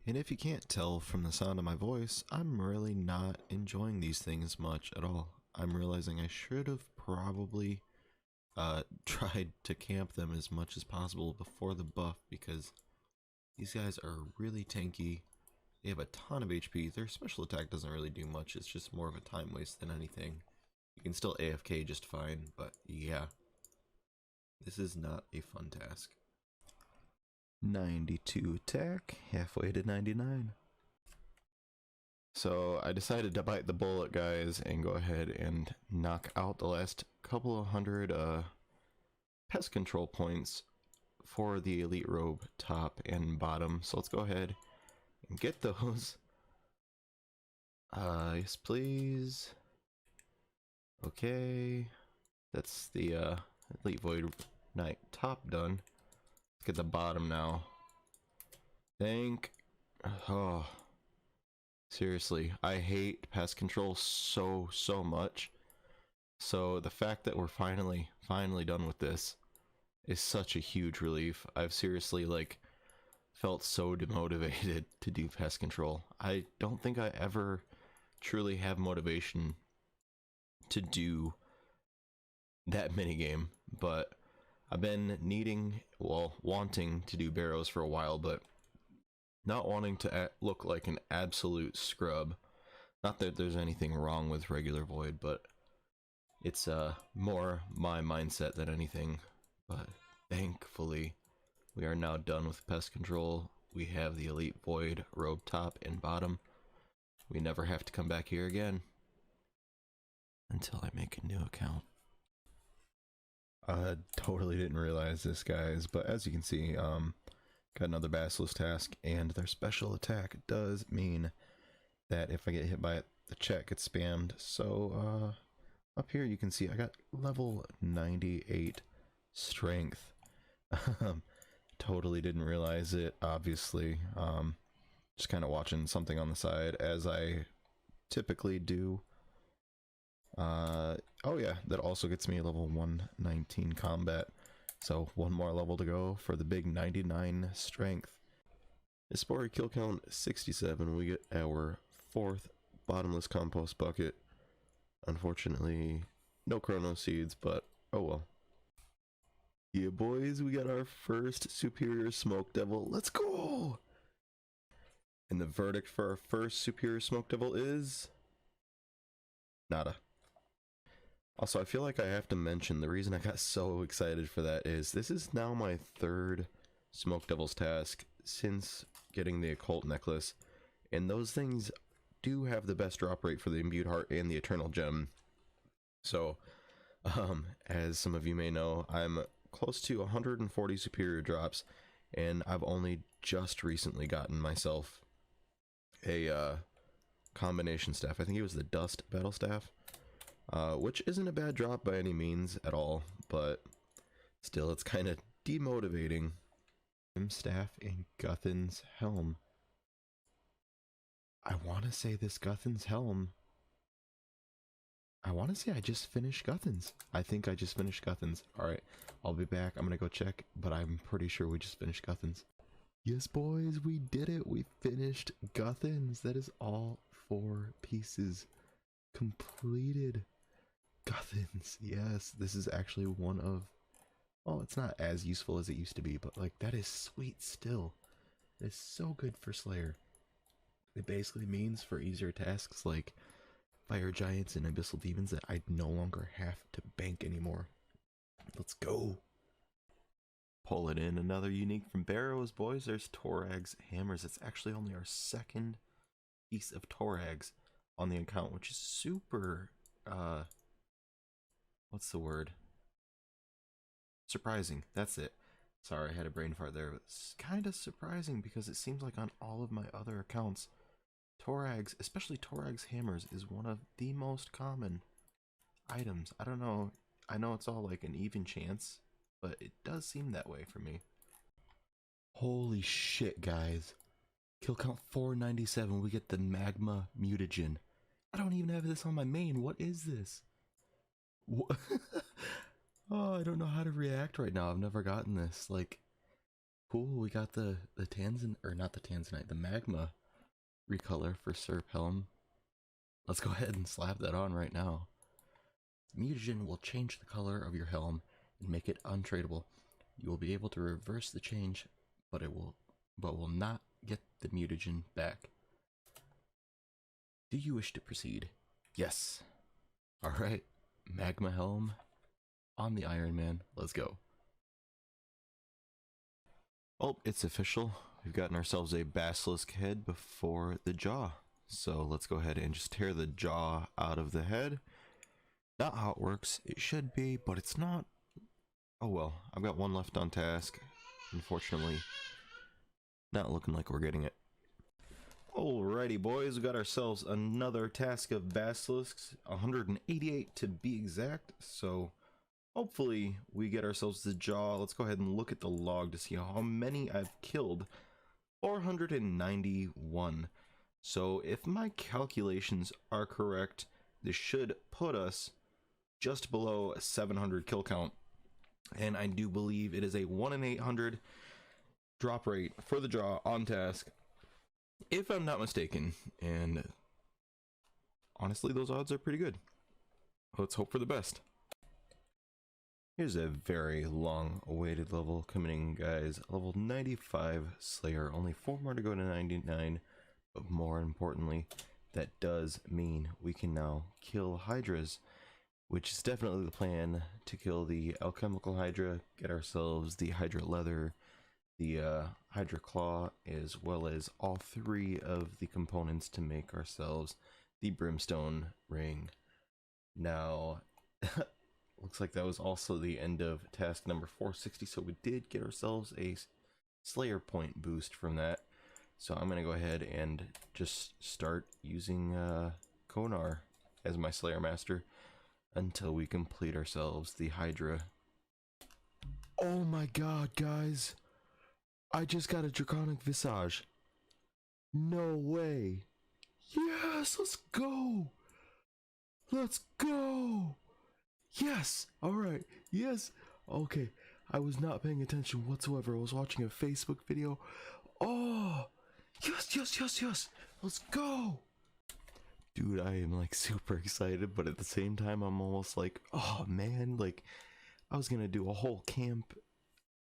And if you can't tell from the sound of my voice, I'm really not enjoying these things much at all. I'm realizing I should have probably tried to camp them as much as possible before the buff, because these guys are really tanky. They have a ton of HP. Their special attack doesn't really do much. It's just more of a time waste than anything. You can still AFK just fine, but yeah. This is not a fun task. 92 attack, halfway to 99. So I decided to bite the bullet, guys, and go ahead and knock out the last couple of hundred pest control points for the elite robe top and bottom. So let's go ahead and get those. Yes, please. Okay, that's the elite void knight top done. Let's get the bottom now. Oh, seriously, I hate pest control so much. So the fact that we're finally done with this is such a huge relief. I've seriously felt so demotivated to do pest control. I don't think I ever truly have motivation to do that minigame, but I've been wanting to do barrows for a while, but not wanting to look like an absolute scrub. Not that there's anything wrong with regular void, but it's more my mindset than anything. But thankfully, we are now done with pest control. We have the elite void robe top and bottom. We never have to come back here again. Until I make a new account. I totally didn't realize this, guys, but as you can see, got another Basilisk task, and their special attack does mean that if I get hit by it, the chat gets spammed. So, up here you can see I got level 98 strength. Totally didn't realize it, obviously. Just kind of watching something on the side, as I typically do. Oh yeah, that also gets me level 119 combat. So one more level to go for the big 99 strength. Espori kill count 67. We get our 4th bottomless compost bucket. Unfortunately, no chrono seeds, but oh well. Yeah, boys, we got our first superior smoke devil. Let's go! And the verdict for our first superior smoke devil is nada. Also, I feel like I have to mention, the reason I got so excited for that is this is now my 3rd Smoke Devil's task since getting the Occult Necklace, and those things do have the best drop rate for the Imbued Heart and the Eternal Gem. So, as some of you may know, I'm close to 140 superior drops, and I've only just recently gotten myself a combination staff. I think it was the Dust Battle Staff. Which isn't a bad drop by any means at all, but still it's kind of demotivating. Staff and Guthin's Helm. I want to say this Guthin's Helm. I want to say I just finished Guthin's. I think I just finished Guthin's. Alright, I'll be back. I'm going to go check, but I'm pretty sure we just finished Guthin's. Yes, boys, we did it. We finished Guthin's. That is all 4 pieces completed. Guthin's, yes, this is actually one of, well, it's not as useful as it used to be, but that is sweet still. It's so good for Slayer. It basically means for easier tasks like fire giants and abyssal demons that I no longer have to bank anymore. Let's go. Pull it in. Another unique from Barrows, boys. There's Torag's Hammers. It's actually only our 2nd piece of Torag's on the account, which is super, what's the word? Surprising. That's it. Sorry, I had a brain fart there. It's kind of surprising because it seems like on all of my other accounts, Torag's, especially Torag's Hammers, is one of the most common items. I don't know. I know it's all like an even chance, but it does seem that way for me. Holy shit, guys. Kill count 497. We get the Magma Mutagen. I don't even have this on my main. What is this? What? Oh, I don't know how to react right now. I've never gotten this. Cool, we got the Tanzanite, or not the Tanzanite, the magma recolor for Serp Helm. Let's go ahead and slap that on right now. Mutagen will change the color of your helm and make it untradeable. You will be able to reverse the change, but will not get the mutagen back. Do you wish to proceed? Yes. Alright, magma helm on the Ironman. Let's go. Oh, it's official. We've gotten ourselves a basilisk head before the jaw. So let's go ahead and just tear the jaw out of the head. Not how it works. It should be, but it's not. Oh well, I've got one left on task. Unfortunately, not looking like we're getting it. Alrighty boys, we got ourselves another task of basilisks, 188 to be exact, so hopefully we get ourselves the jaw. Let's go ahead and look at the log to see how many I've killed. 491. So if my calculations are correct, this should put us just below a 700 kill count, and I do believe it is a 1 in 800 drop rate for the jaw on task, if I'm not mistaken, and honestly those odds are pretty good. Let's hope for the best. Here's a very long awaited level coming in, guys. Level 95 Slayer, only 4 more to go to 99, but more importantly, that does mean we can now kill hydras, which is definitely the plan, to kill the alchemical hydra, get ourselves the hydra leather, the hydra claw, as well as all 3 of the components to make ourselves the brimstone ring. Now, looks like that was also the end of task number 460, so we did get ourselves a Slayer point boost from that. So I'm going to go ahead and just start using Konar as my Slayer Master until we complete ourselves the Hydra. Oh my god, guys! I just got a Draconic Visage. No way! Yes, let's go! Let's go! Yes! Alright, yes! Okay, I was not paying attention whatsoever. I was watching a Facebook video. Oh! Yes, yes, yes, yes! Let's go! Dude, I am like super excited, but at the same time I'm almost like, oh man, like I was gonna do a whole camp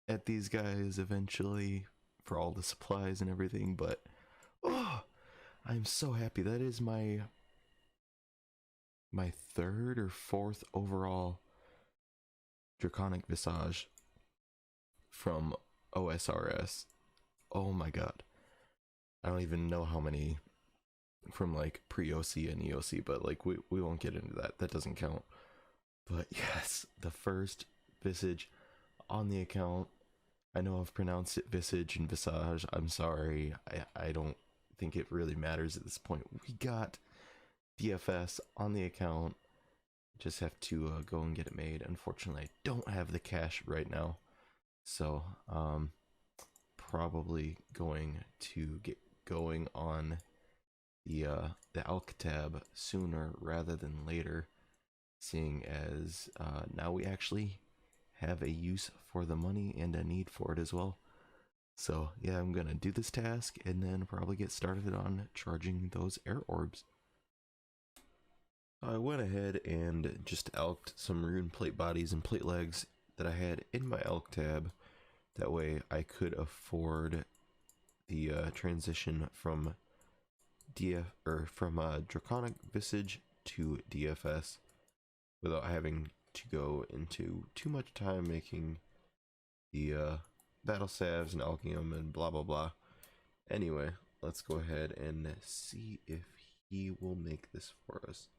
at these guys eventually for all the supplies and everything, but oh, I'm so happy. That is my 3rd or 4th overall Draconic Visage from OSRS. Oh my god. I don't even know how many from like pre-OC and EOC, but like we won't get into that. That doesn't count. But yes, the first Visage on the account. I know I've pronounced it Visage and Visage. I'm sorry. I don't think it really matters at this point. We got DFS on the account. Just have to go and get it made. Unfortunately, I don't have the cash right now. So, probably going to get going on the Alk tab sooner rather than later, seeing as now we actually have a use for the money and a need for it as well. So yeah, I'm gonna do this task and then probably get started on charging those air orbs. I went ahead and just elked some rune plate bodies and plate legs that I had in my elk tab. That way I could afford the transition from Draconic Visage to DFS without having to go into too much time making the battle salves and alchemium and blah blah blah. Anyway, let's go ahead and see if he will make this for us.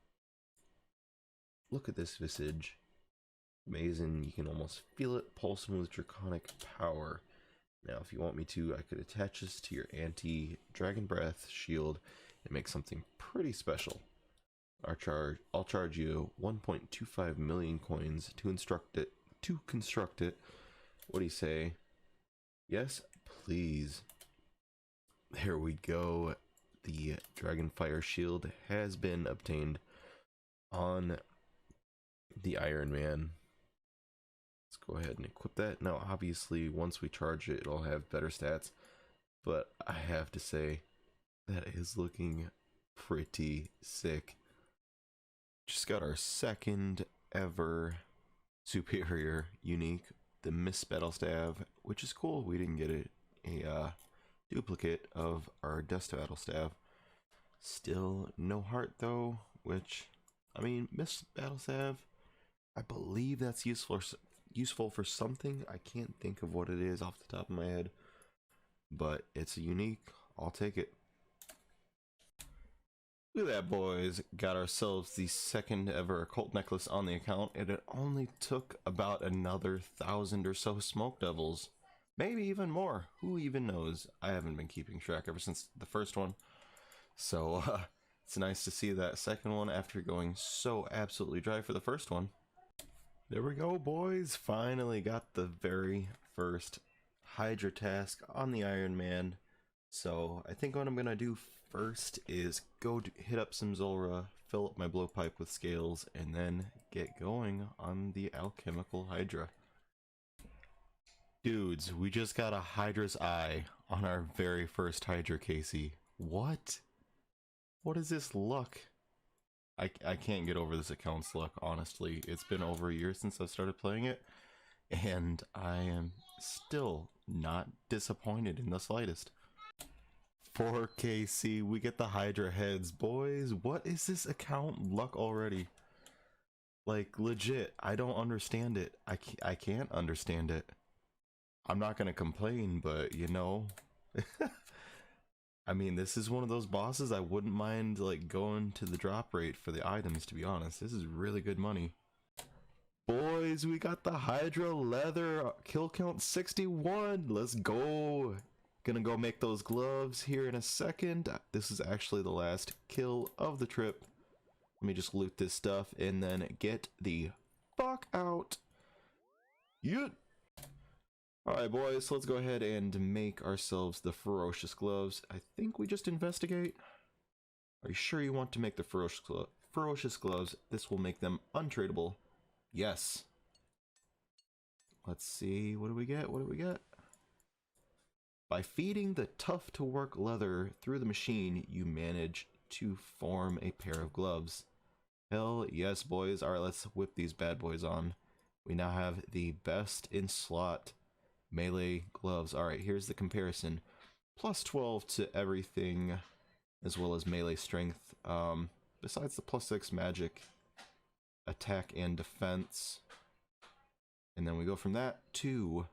Look at this Visage. Amazing. You can almost feel it pulsing with draconic power. Now if you want me to, I could attach this to your anti-dragon breath shield and make something pretty special. I'll charge you 1.25 million coins to construct it. What do you say? Yes, please. There we go. The Dragon Fire Shield has been obtained on the Ironman. Let's go ahead and equip that. Now, obviously, once we charge it, it'll have better stats. But I have to say, that is looking pretty sick. Just got our second ever superior unique, the Miss Battle Staff, which is cool. We didn't get a duplicate of our Dust Battle Staff. Still no heart though, which, I mean, Miss Battle Staff, I believe that's useful for something. I can't think of what it is off the top of my head, but it's a unique. I'll take it. Look at that, boys. Got ourselves the second ever occult necklace on the account, and it only took about another 1,000 or so smoke devils. Maybe even more. Who even knows? I haven't been keeping track ever since the first one. So, it's nice to see that second one after going so absolutely dry for the first one. There we go, boys. Finally got the very first Hydra task on the Ironman. So, I think what I'm going to do first is go hit up some Zulrah, fill up my blowpipe with scales, and then get going on the alchemical Hydra. Dudes, we just got a Hydra's eye on our very first Hydra, Casey. What? What is this luck? I can't get over this account's luck, honestly. It's been over a year since I started playing it, and I am still not disappointed in the slightest. 4KC, we get the Hydra heads, boys. What is this account luck already? Like, legit, I don't understand it. I can't understand it. I'm not gonna complain, but you know, I mean, this is one of those bosses I wouldn't mind like going to the drop rate for the items, to be honest. This is really good money. Boys, we got the Hydra leather, kill count 61. Let's go. Gonna go make those gloves here in a second. This is actually the last kill of the trip. Let me just loot this stuff and then get the fuck out. Yeah. Alright, boys, so let's go ahead and make ourselves the ferocious gloves. I think we just investigate. Are you sure you want to make the ferocious gloves? This will make them untradeable. Yes. Let's see, what do we get? What do we get? By feeding the tough to work leather through the machine, you manage to form a pair of gloves. Hell yes, boys. Alright, let's whip these bad boys on. We now have the best in slot melee gloves. Alright, here's the comparison. Plus 12 to everything, as well as melee strength. Besides the plus 6 magic, attack and defense. And then we go from that to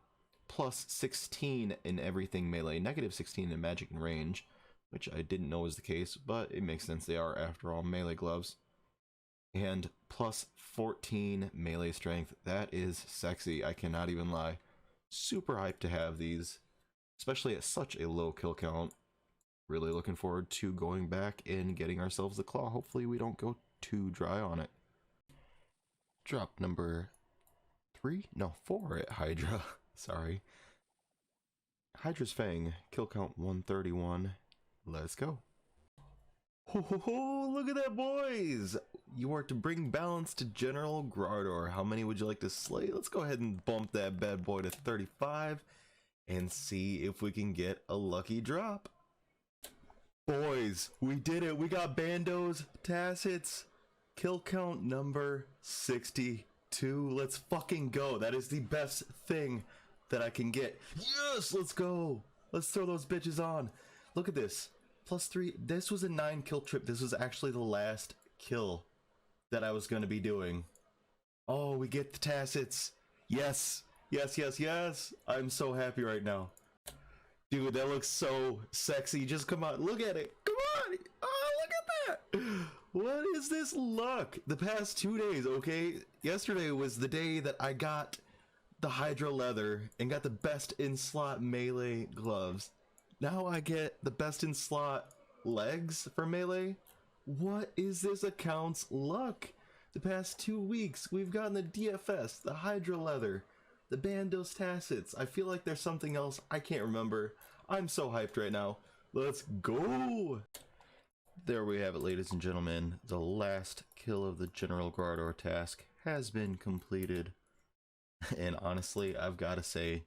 plus 16 in everything melee, negative 16 in magic and range, which I didn't know was the case, but it makes sense, they are, after all, melee gloves. And plus 14 melee strength. That is sexy, I cannot even lie. Super hyped to have these, especially at such a low kill count. Really looking forward to going back and getting ourselves the claw. Hopefully we don't go too dry on it. Drop number 4 at Hydra. Sorry. Hydra's Fang, kill count 131. Let's go. Ho ho ho, look at that, boys! You are to bring balance to General Grardor. How many would you like to slay? Let's go ahead and bump that bad boy to 35 and see if we can get a lucky drop. Boys, we did it. We got Bandos, Tassets, kill count number 62. Let's fucking go. That is the best thing that I can get. Yes, let's go. Let's throw those bitches on. Look at this. Plus 3. This was a 9 kill trip. This was actually the last kill that I was going to be doing. Oh, we get the Tassets. Yes. Yes, yes, yes. I'm so happy right now. Dude, that looks so sexy. Just come on. Look at it. Come on. Oh, look at that. What is this luck? The past 2 days, okay? Yesterday was the day that I got the Hydra leather and got the best in slot melee gloves. Now I get the best in slot legs for melee. What is this account's luck? The past 2 weeks, we've gotten the DFS, the Hydra leather, the Bandos Tassets. I feel like there's something else I can't remember. I'm so hyped right now. Let's go! There we have it, ladies and gentlemen. The last kill of the General Grardor task has been completed. And honestly, I've got to say,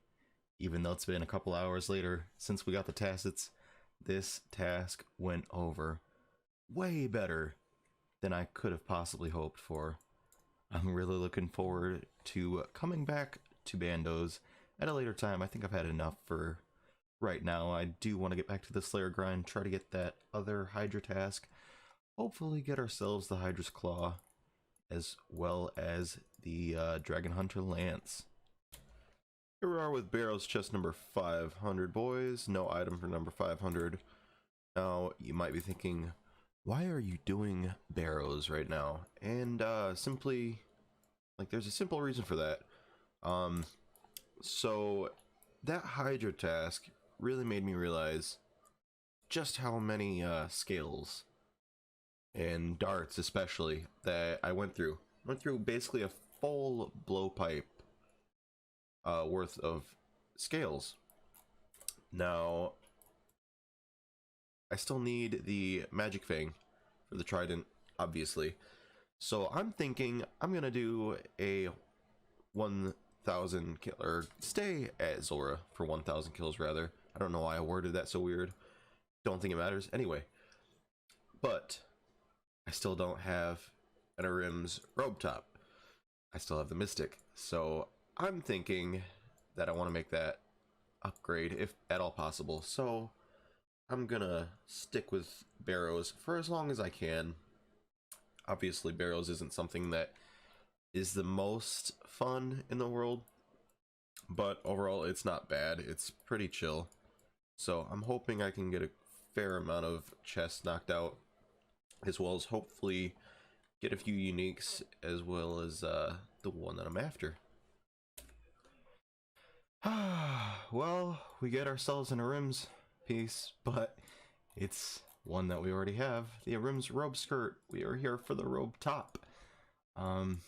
even though it's been a couple hours later since we got the tacits, this task went over way better than I could have possibly hoped for. I'm really looking forward to coming back to Bandos at a later time. I think I've had enough for right now. I do want to get back to the Slayer grind, try to get that other Hydra task, hopefully get ourselves the Hydra's Claw, as well as the Dragon Hunter Lance. Here we are with Barrow's chest number 500, boys. No item for number 500. Now, you might be thinking, why are you doing Barrows right now? And simply, like, there's a simple reason for that. So that Hydra task really made me realize just how many scales and darts especially that I went through. Basically a full blowpipe worth of scales. Now, I still need the Magic Fang for the Trident, obviously. So I'm thinking I'm gonna do a 1,000 kill, or stay at Zora for 1,000 kills rather. I don't know why I worded that so weird. Don't think it matters. Anyway, but I still don't have an Arim's robe top. I still have the Mystic. So I'm thinking that I want to make that upgrade if at all possible. So I'm gonna stick with Barrows for as long as I can. Obviously, Barrows isn't something that is the most fun in the world, but overall it's not bad. It's pretty chill. So I'm hoping I can get a fair amount of chests knocked out, as well as hopefully get a few uniques, as well as the one that I'm after. Well, we get ourselves an Arim's piece, but it's one that we already have. The Arim's robe skirt. We are here for the robe top. Don't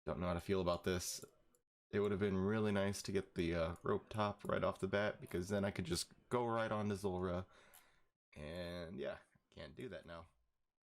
know how to feel about this. It would have been really nice to get the robe top right off the bat, because then I could just go right on to Zora. And yeah, can't do that now.